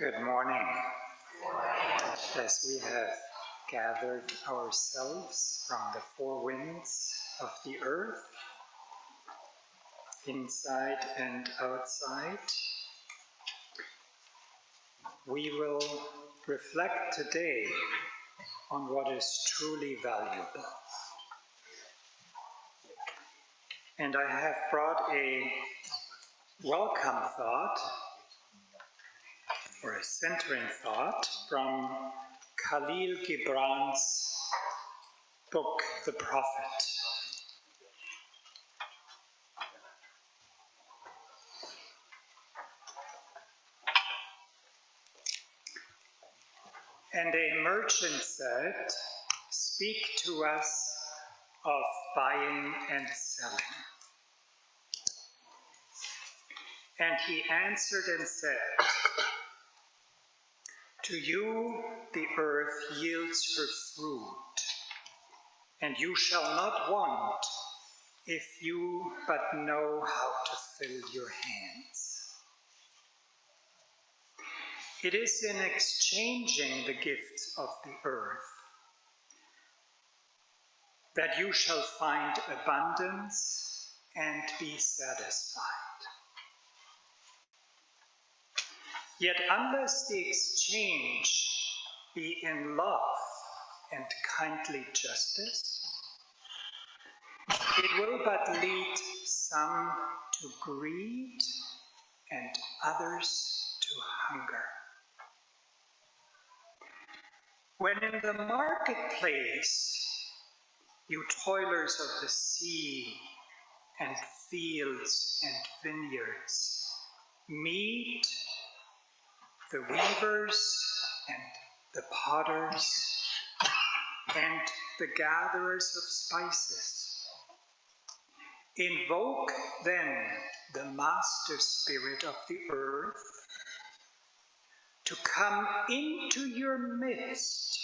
Good morning. As we have gathered ourselves from the four winds of the earth, inside and outside, we will reflect today on what is truly valuable. And I have brought a welcome thought, or a centering thought, from Khalil Gibran's book, The Prophet. And a merchant said, "Speak to us of buying and selling." And he answered and said, "To you the earth yields her fruit, and you shall not want if you but know how to fill your hands. It is in exchanging the gifts of the earth that you shall find abundance and be satisfied. Yet unless the exchange be in love and kindly justice, it will but lead some to greed and others to hunger. When in the marketplace you toilers of the sea and fields and vineyards meet the weavers and the potters and the gatherers of spices, invoke then the master spirit of the earth to come into your midst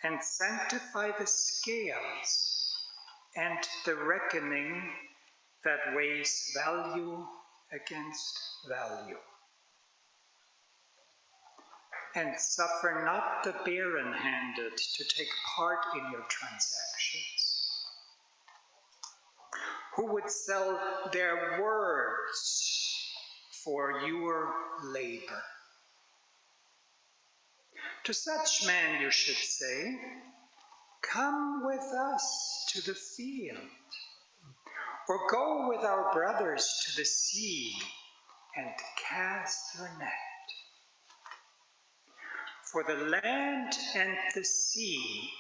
and sanctify the scales and the reckoning that weighs value against value. And suffer not the barren-handed to take part in your transactions, who would sell their words for your labor. To such men you should say, come with us to the field, or go with our brothers to the sea and cast your net. For the land and the sea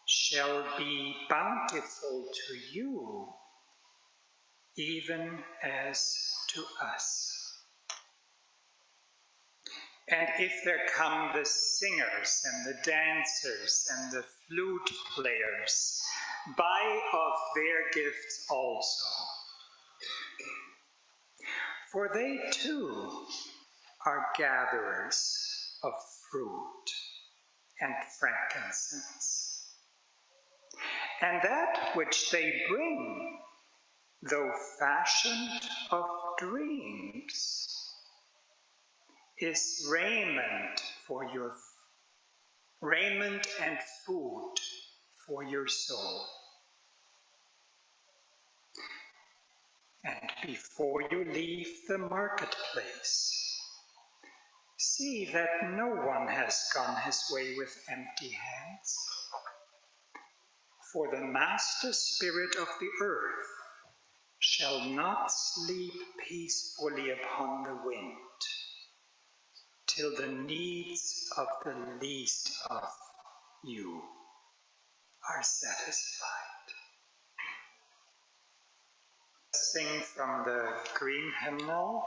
shall be bountiful to you, even as to us. And if there come the singers and the dancers and the flute players, buy of their gifts also. For they too are gatherers of fruit and frankincense. And that which they bring, though fashioned of dreams, is raiment and food for your soul. And before you leave the marketplace, see that no one has gone his way with empty hands. For the master spirit of the earth shall not sleep peacefully upon the wind, till the needs of the least of you are satisfied. Sing from the green hymnal,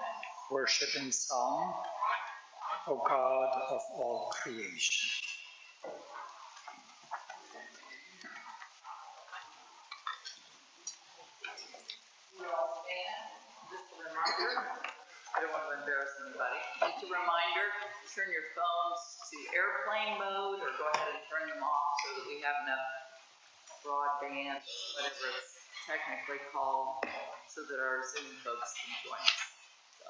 Worship in Song, O God of all creation. We all stand. Just a reminder, I don't want to embarrass anybody. Just a reminder, turn your phones to airplane mode or go ahead and turn them off so that we have enough broadband, whatever it's technically called, so that our Zoom folks can join us. So.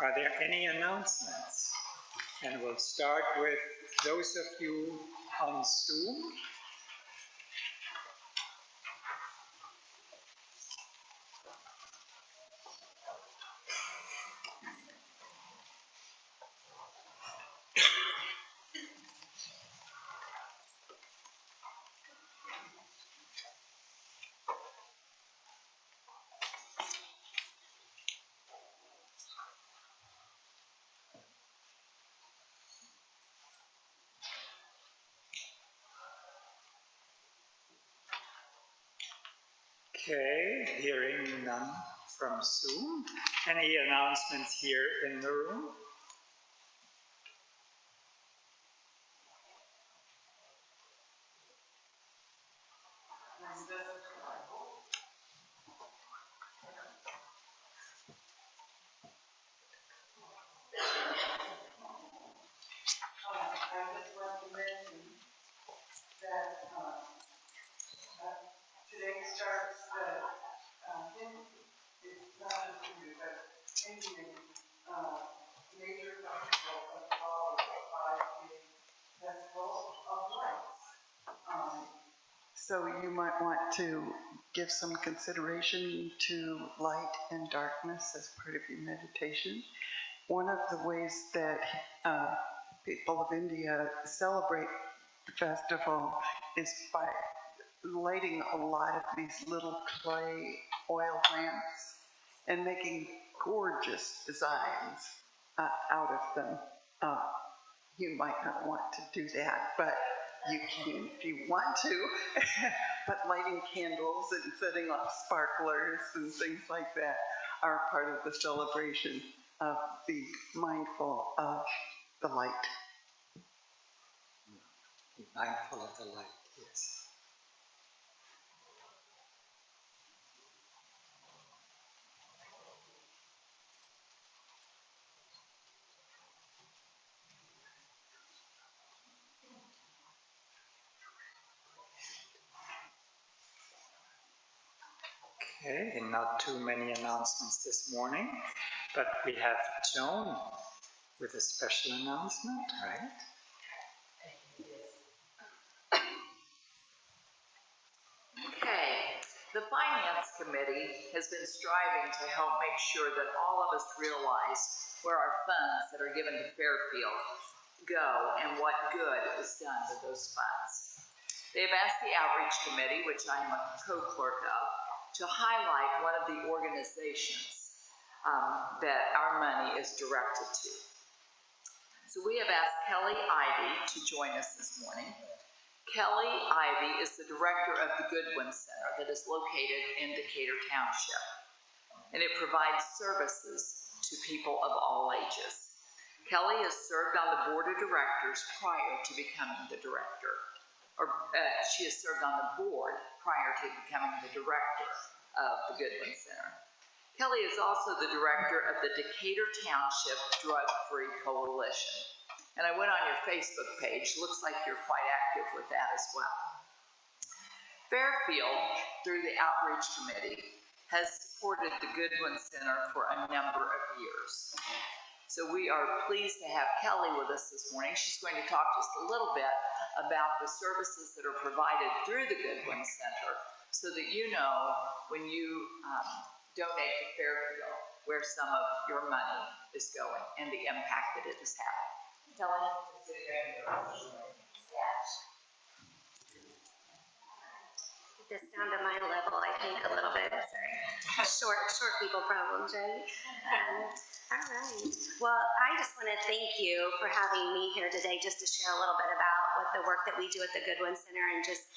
Are there any announcements? And we'll start with those of you on Zoom. Okay, hearing none from Zoom. Any announcements here in the room? I just want to mention that today starts the it's not just Hindu, but Indian major festival of all 5-day festival of lights. So you might want to give some consideration to light and darkness as part of your meditation. One of the ways that people of India celebrate the festival is by lighting a lot of these little clay oil lamps and making gorgeous designs out of them. You might not want to do that, but you can if you want to. But lighting candles and setting off sparklers and things like that are part of the celebration of being mindful of the light. Be mindful of the light, yes. Okay, and not too many announcements this morning, but we have Joan with a special announcement, right? Okay, the Finance Committee has been striving to help make sure that all of us realize where our funds that are given to Fairfield go and what good is done with those funds. They have asked the Outreach Committee, which I am a co-clerk of, to highlight one of the organizations that our money is directed to. So we have asked Kelly Ivy to join us this morning. Kelly Ivy is the director of the Goodwin Center that is located in Decatur Township, and it provides services to people of all ages. Kelly has served on the board of directors prior to becoming the director. She has served on the board prior to becoming the director of the Goodwin Center. Kelly is also the director of the Decatur Township Drug-Free Coalition. And I went on your Facebook page. Looks like you're quite active with that as well. Fairfield, through the Outreach Committee, has supported the Goodwin Center for a number of years. So we are pleased to have Kelly with us this morning. She's going to talk just a little bit about the services that are provided through the Goodwin Center so that you know when you donate to Fairfield where some of your money is going and the impact that it is having. Kelly? This down to my level, I think, a little bit. Sorry. Short people problems, right? All right. Well, I just want to thank you for having me here today just to share a little bit about what the work that we do at the Goodwin Center, and just,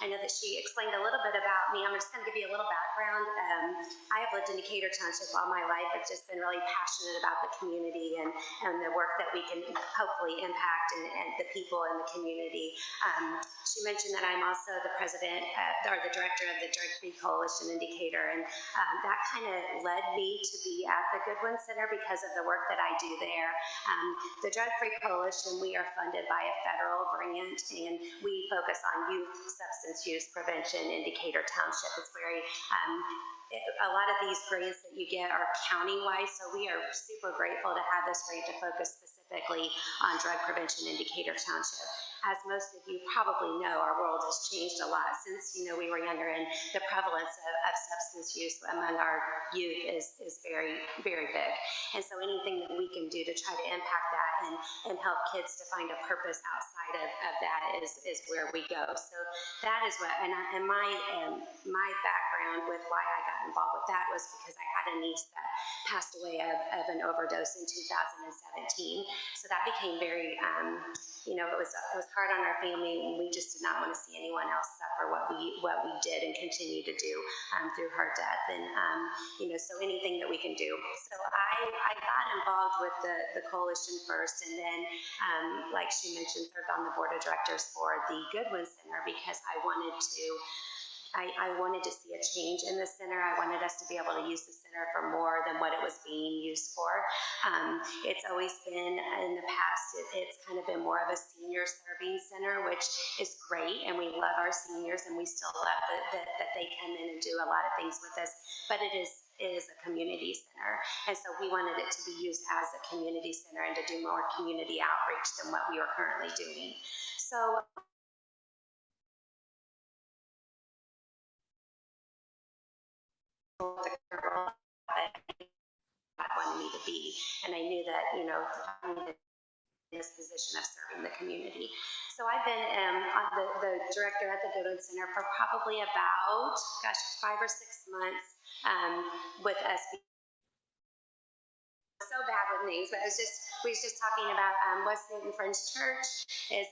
I know that she explained a little bit about me. I'm just going to give you a little background. I have lived in Decatur Township all my life. I've just been really passionate about the community and the work that we can hopefully impact and the people in the community. She mentioned that I'm also the president or the director of the Drug Free Coalition in Decatur, and that kind of led me to be at the Goodwin Center because of the work that I do there. The Drug Free Coalition, we are funded by a federal grant, and we focus on youth substance use prevention in Decatur Township. It's very a lot of these grants that you get are county-wide, so we are super grateful to have this grant to focus specifically on drug prevention in Decatur Township. As most of you probably know, our world has changed a lot since, we were younger, and the prevalence of substance use among our youth is very, very big. And so anything that we can do to try to impact that and help kids to find a purpose outside of that is where we go. So that is what, and my background with why I got involved with that was because I had a niece that passed away of an overdose in 2017. So that became very, it was hard on our family, and we just did not want to see anyone else suffer what we did and continue to do through her death. And so anything that we can do. So I got involved with the coalition first, and then like she mentioned, served on the board of directors for the Goodwin Center because I wanted to see a change in the center. I wanted us to be able to use the center for more than what it was being used for. It's always been, in the past, it's kind of been more of a senior serving center, which is great, and we love our seniors, and we still love that they come in and do a lot of things with us, but it is a community center, and so we wanted it to be used as a community center and to do more community outreach than what we are currently doing. So the girl that God wanted me to be, and I knew that I'm in this position of serving the community. So I've been the director at the Goodwin Center for probably about 5 or 6 months with us. So bad with names, but we was just talking about West Newton Friends Church is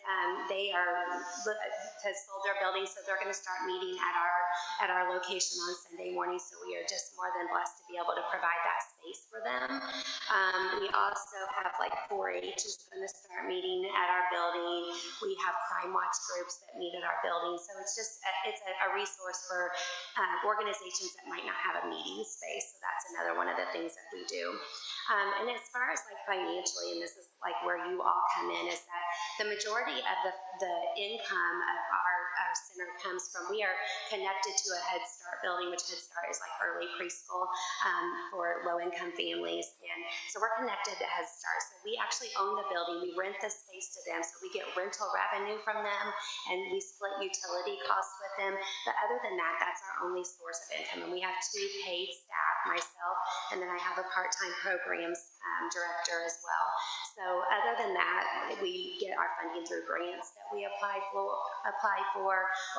they has sold their building, so they're going to start meeting at our location on Sunday morning. So we are just more than blessed to be able to provide that space for them. We also have 4-H is going to start meeting at our building. We have crime watch groups that meet at our building. So it's just it's a resource for organizations that might not have a meeting space. So that's another one of the things that we do. And as far as financially, and this is where you all come in, is that the majority of the income of our center comes from, we are connected to a Head Start building, which Head Start is early preschool for low-income families, and so we're connected to Head Start. So we actually own the building, we rent the space to them, so we get rental revenue from them, and we split utility costs with them. But other than that, that's our only source of income, and we have 2 paid staff, myself, and then I have a part-time programs director as well. So other than that, we get our funding through grants that we apply for,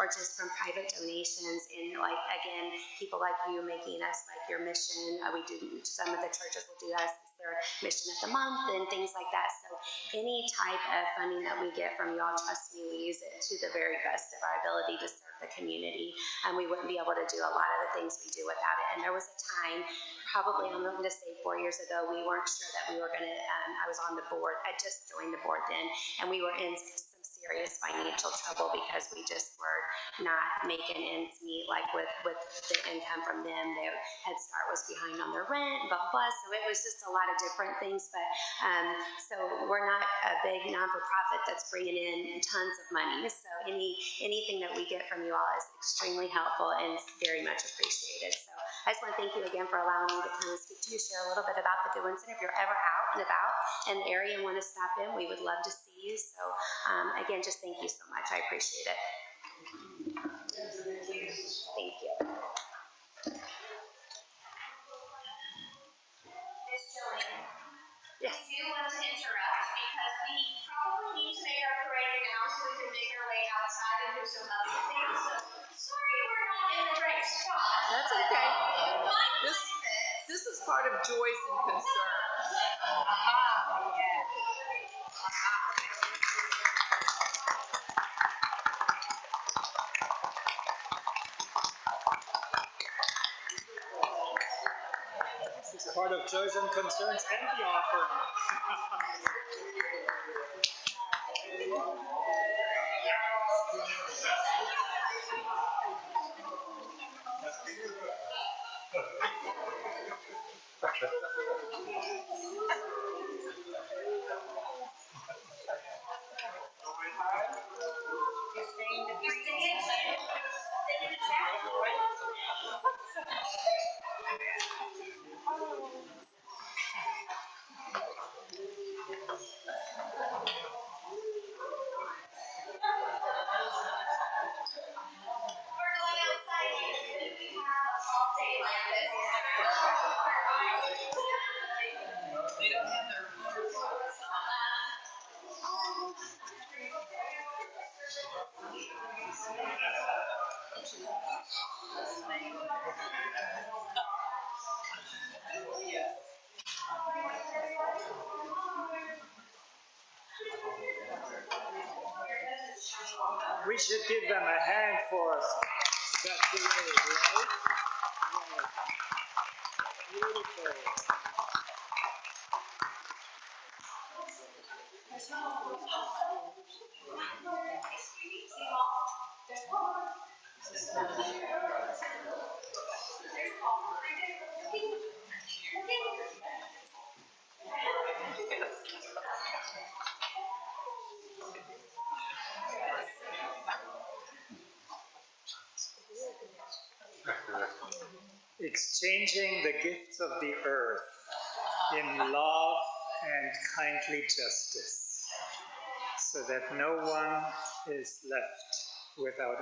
or just from private donations. And again, people like you making us your mission. We do, some of the churches will do us their mission of the month and things like that. So any type of funding that we get from y'all, trust me, we use it to the very best of our ability to serve the community. And we wouldn't be able to do a lot of the things we do without it. And there was a time, probably I'm going to say 4 years ago, we weren't sure that we were going to, I was on the board, I just joined the board then, and we were in some serious financial trouble because we just were not making ends meet, with the income from them. Their Head Start was behind on their rent, blah, blah, blah. So it was just a lot of different things. But so we're not a big non-for-profit that's bringing in tons of money. So anything that we get from you all is extremely helpful and very much appreciated. So I just want to thank you again for allowing me to kind of speak to you, share a little bit about the Goodwin Center. If you're ever out and about in the area and want to stop in, we would love to see you. So again, just thank you so much. I appreciate it. Thank you. Yes. We do want to interrupt because we probably need to make our parade now so we can make our way outside and do some other things. So sorry we're not in the right spot. That's okay. This This is part of joys and concerns. This is part of joys and concerns and the offering. we're going outside and we have a fall day like this. They don't have their uniforms on. We should give them a hand for that parade, right? Right. Beautiful. Exchanging the gifts of the earth in love and kindly justice, so that no one is left without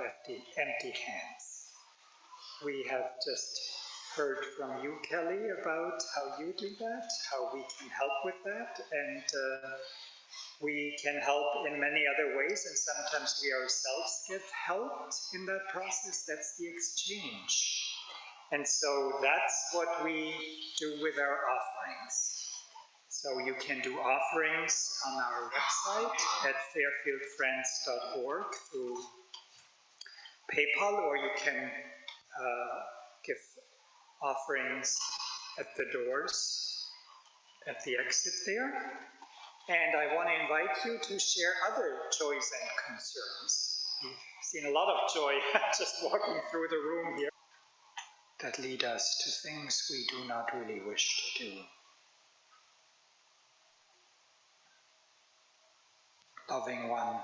empty hands. We have just heard from you, Kelly, about how you do that, how we can help with that, and we can help in many other ways, and sometimes we ourselves get helped in that process. That's the exchange. And so that's what we do with our offerings. So you can do offerings on our website at fairfieldfriends.org through PayPal, or you can give offerings at the doors at the exit there. And I want to invite you to share other joys and concerns. We've seen a lot of joy just walking through the room here that lead us to things we do not really wish to do. Loving one,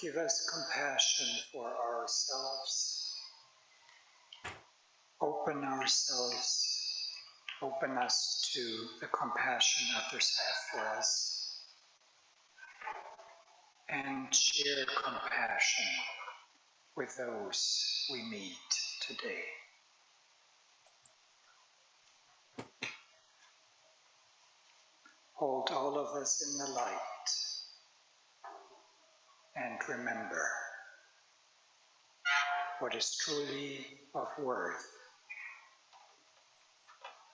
give us compassion for ourselves. Open ourselves, open us to the compassion others have for us, and share compassion with those we meet today. Hold all of us in the light, and remember what is truly of worth,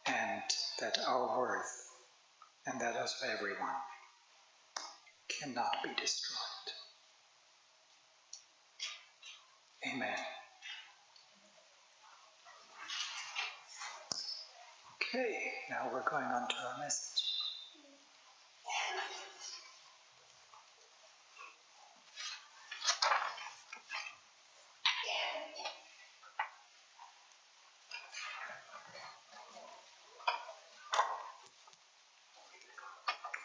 and that our worth and that of everyone cannot be destroyed. Amen. Okay, now we're going on to our message.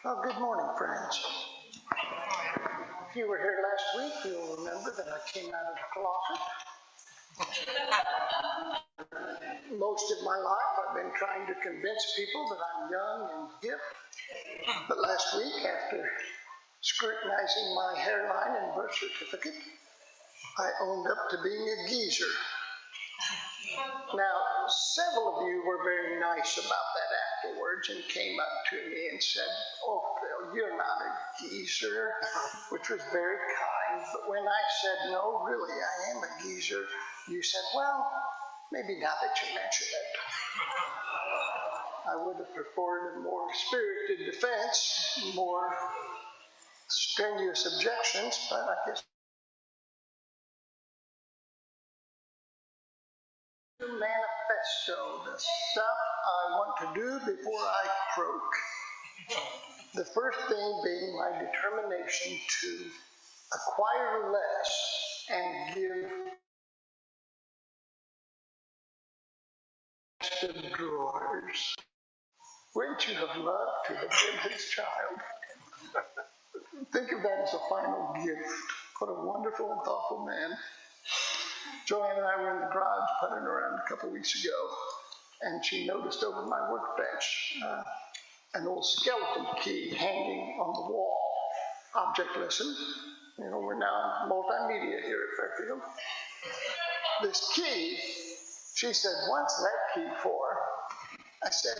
Well, good morning, friends. If you were here last week, you'll remember that I came out of the closet. Most of my life, I've I've been trying to convince people that I'm young and hip. But last week, after scrutinizing my hairline and birth certificate, I owned up to being a geezer. Now, several of you were very nice about that afterwards and came up to me and said, "Oh, Phil, you're not a geezer," which was very kind. But when I said, "No, really, I am a geezer," you said, "Well, maybe now that you mention it." I would have preferred a more spirited defense, more strenuous objections, but I guess the manifesto, the stuff I want to do before I croak. The first thing being my determination to acquire less and give the drawers. Wouldn't you have loved to have been his child? Think of that as a final gift. What a wonderful and thoughtful man. Joanne and I were in the garage puttering around a couple weeks ago, and she noticed over my workbench an old skeleton key hanging on the wall. Object lesson. You know, we're now multimedia here at Fairfield. This key, she said, "What's that key for?" I said,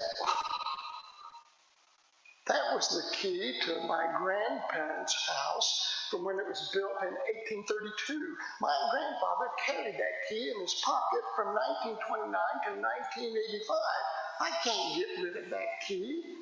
"That was the key to my grandparents' house from when it was built in 1832. My grandfather carried that key in his pocket from 1929 to 1985. I can't get rid of that key.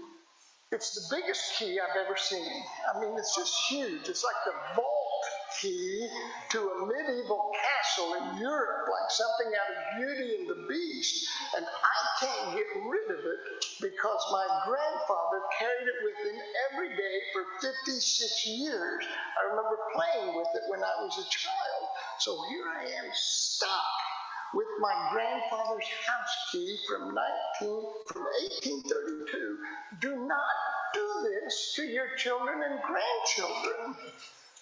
It's the biggest key I've ever seen. I mean, it's just huge. It's like the vault key to a medieval castle in Europe, like something out of Beauty and the Beast. And I can't get rid of it because my grandfather carried it with him every day for 56 years. I remember playing with it when I was a child. So here I am stuck with my grandfather's house key from 1832. Do not do this to your children and grandchildren.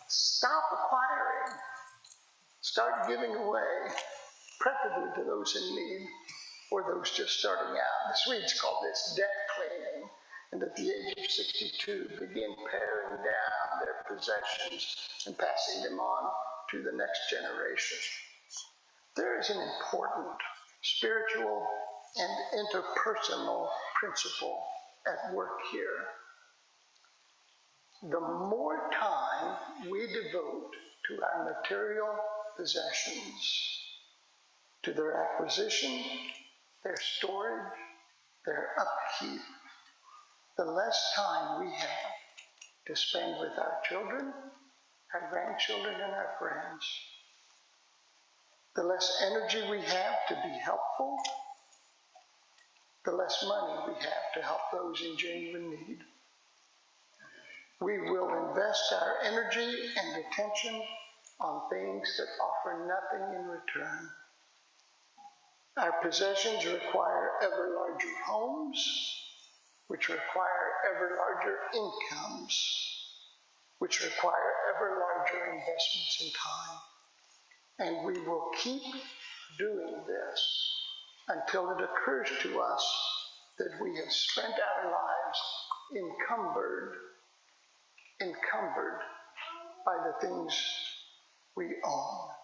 Stop acquiring. Start giving away, preferably to those in need or those just starting out. The Swedes call this debt cleaning. And at the age of 62, begin paring down their possessions and passing them on to the next generation. There is an important spiritual and interpersonal principle at work here. The more time we devote to our material possessions, to their acquisition, their storage, their upkeep, the less time we have to spend with our children, our grandchildren, and our friends. The less energy we have to be helpful, the less money we have to help those in genuine need. We will invest our energy and attention on things that offer nothing in return. Our possessions require ever larger homes, which require ever larger incomes, which require ever larger investments in time. And we will keep doing this until it occurs to us that we have spent our lives encumbered by the things we own.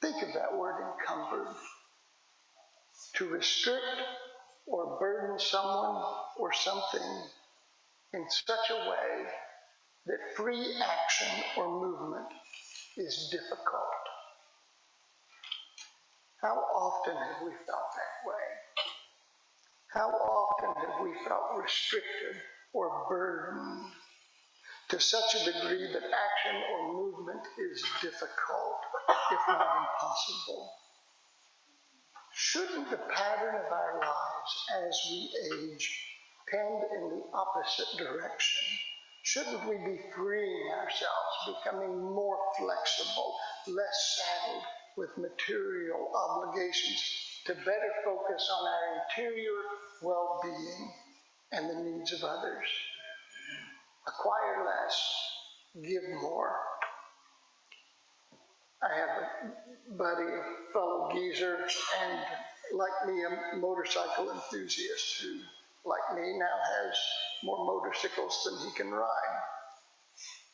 Think of that word encumbered. To restrict or burden someone or something in such a way that free action or movement is difficult. How often have we felt that way? How often have we felt restricted or burdened to such a degree that action or movement is difficult, if not impossible? Shouldn't the pattern of our lives as we age tend in the opposite direction? Shouldn't we be freeing ourselves, becoming more flexible, less saddled with material obligations to better focus on our interior well-being and the needs of others? Acquire less, give more. I have a buddy, a fellow geezer, and like me, a motorcycle enthusiast who, like me, now has more motorcycles than he can ride.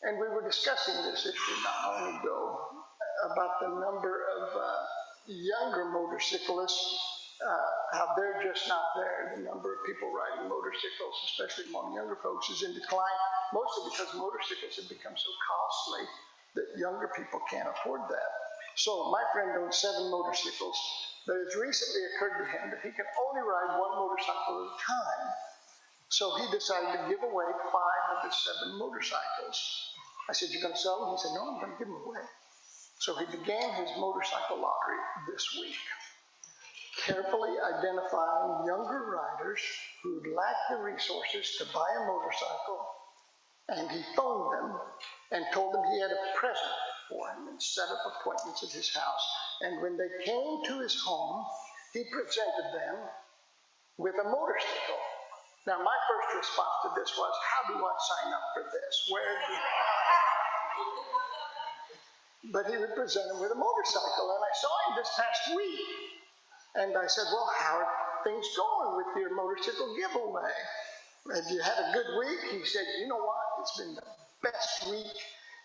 And we were discussing this issue not long ago about the number of younger motorcyclists, how they're just not there. The number of people riding motorcycles, especially among younger folks, is in decline, mostly because motorcycles have become so costly that younger people can't afford that. So my friend owns 7 motorcycles, but it's recently occurred to him that he can only ride one motorcycle at a time. So he decided to give away 5 of his 7 motorcycles. I said, "You're going to sell them?" He said, "No, I'm going to give them away." So he began his motorcycle lottery this week, carefully identifying younger riders who lacked the resources to buy a motorcycle, and he phoned them and told them he had a present for him and set up appointments at his house. And when they came to his home, he presented them with a motorcycle. Now, my first response to this was, how do I sign up for this? But he would present him with a motorcycle, and I saw him this past week. And I said, "Well, how are things going with your motorcycle giveaway? Have you had a good week?" He said, "You know what? It's been the best week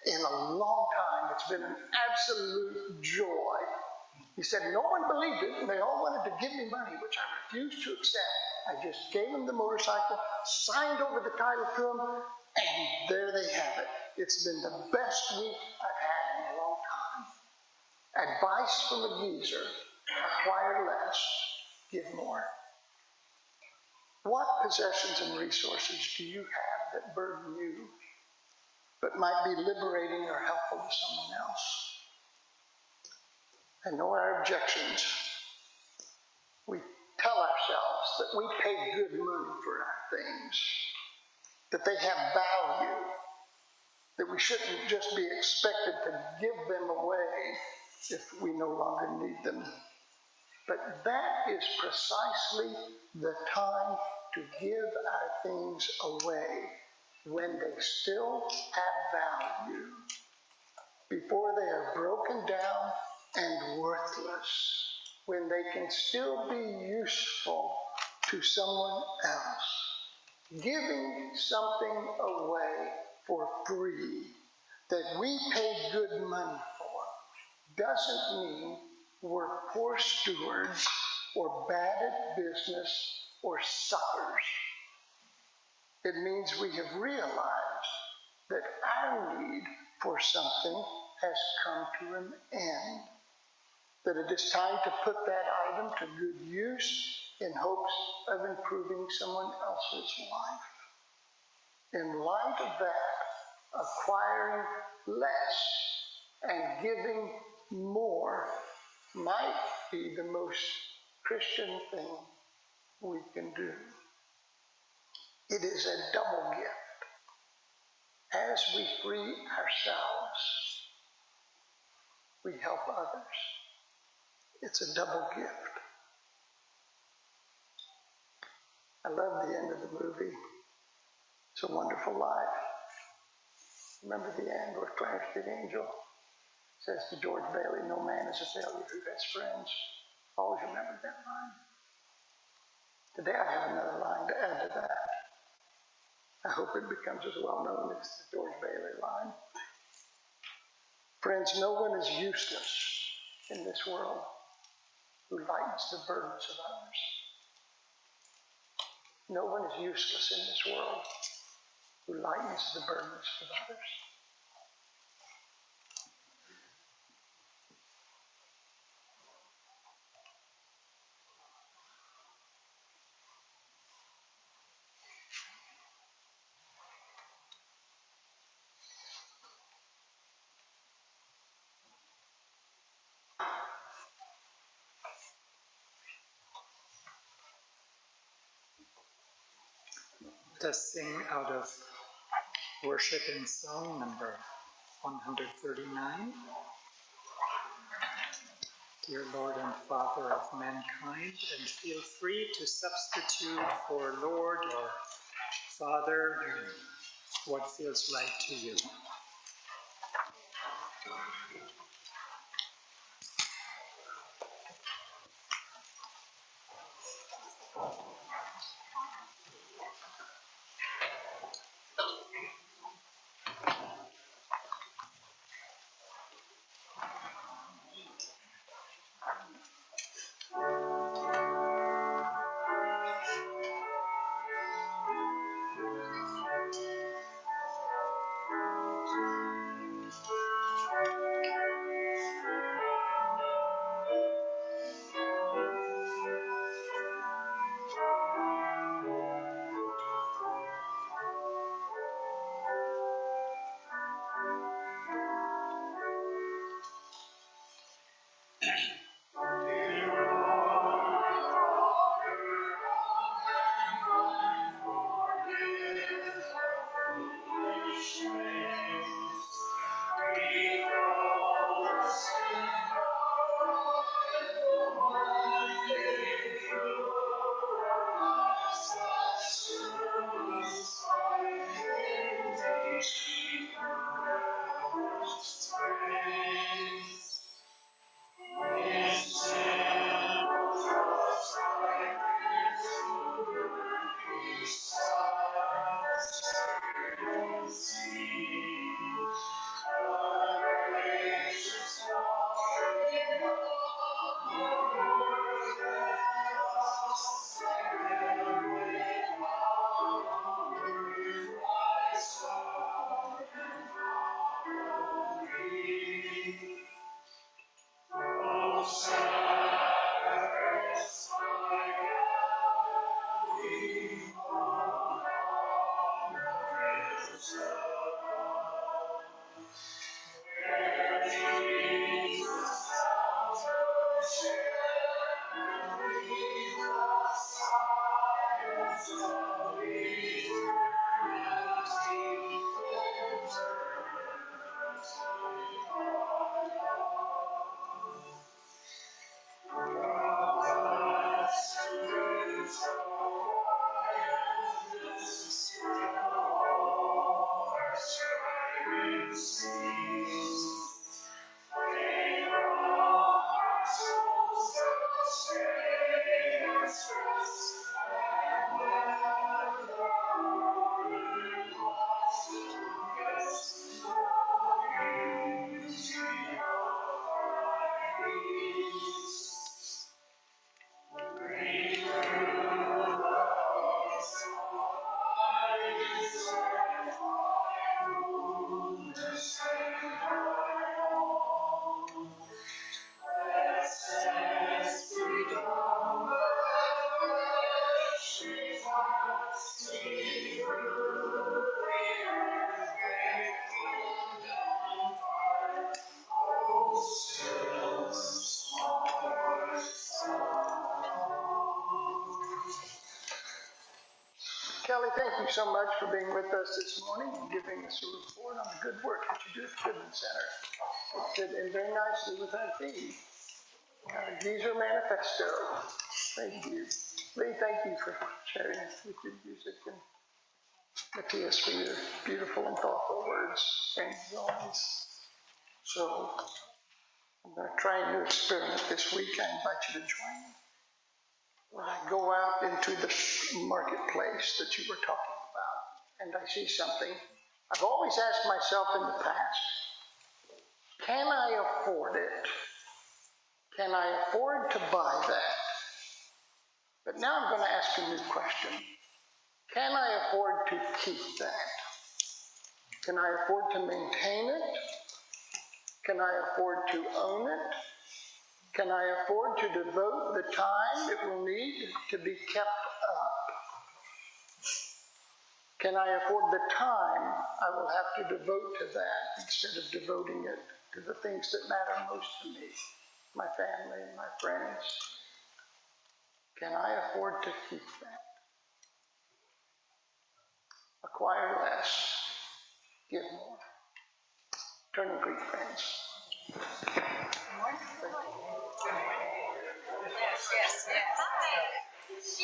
in a long time. It's been an absolute joy." He said, "No one believed it, and they all wanted to give me money, which I refused to accept. I just gave them the motorcycle, signed over the title to them, and there they have it. It's been the best week I've had in a long time. Advice from a geezer: acquire less, give more." What possessions and resources do you have that burden you, but might be liberating or helpful to someone else? I know our objections. We tell ourselves that we pay good money for our things, that they have value, that we shouldn't just be expected to give them away if we no longer need them. But that is precisely the time to give our things away, when they still have value, before they are broken down and worthless, when they can still be useful to someone else. Giving something away for free that we pay good money for doesn't mean we're poor stewards or bad at business or suckers. It means we have realized that our need for something has come to an end, that it is time to put that item to good use in hopes of improving someone else's life. In light of that, acquiring less and giving more might be the most Christian thing we can do. It is a double gift. As we free ourselves, we help others. It's a double gift. I love the end of the movie. It's a Wonderful Life. Remember the end where Clarence the Angel says to George Bailey, "No man is a failure who has friends." Always remember that line. Today I have another line to add to that. I hope it becomes as well known as the George Bailey line. Friends, no one is useless in this world who lightens the burdens of others. No one is useless in this world who lightens the burdens of others. Let us sing out of Worship and Song number 139. Dear Lord and Father of mankind, and feel free to substitute for Lord or Father what feels right to you. Kelly, thank you so much for being with us this morning and giving us a report on the good work that you do at the Goodman Center. It fit in very nicely with our theme. Geezer Manifesto. Thank you. Lee, thank you for sharing with your music, and Matthias for your beautiful and thoughtful words. Thank you always. So I'm going to try a new experiment this week. I invite you to join me. When I go out into the marketplace that you were talking about, and I see something, I've always asked myself in the past, can I afford it? Can I afford to buy that? But now I'm going to ask a new question. Can I afford to keep that? Can I afford to maintain it? Can I afford to own it? Can I afford to devote the time it will need to be kept up? Can I afford the time I will have to devote to that instead of devoting it to the things that matter most to me, my family and my friends? Can I afford to keep that? Acquire less, give more. Turn and greet friends. Yes, yes, yes. Hi.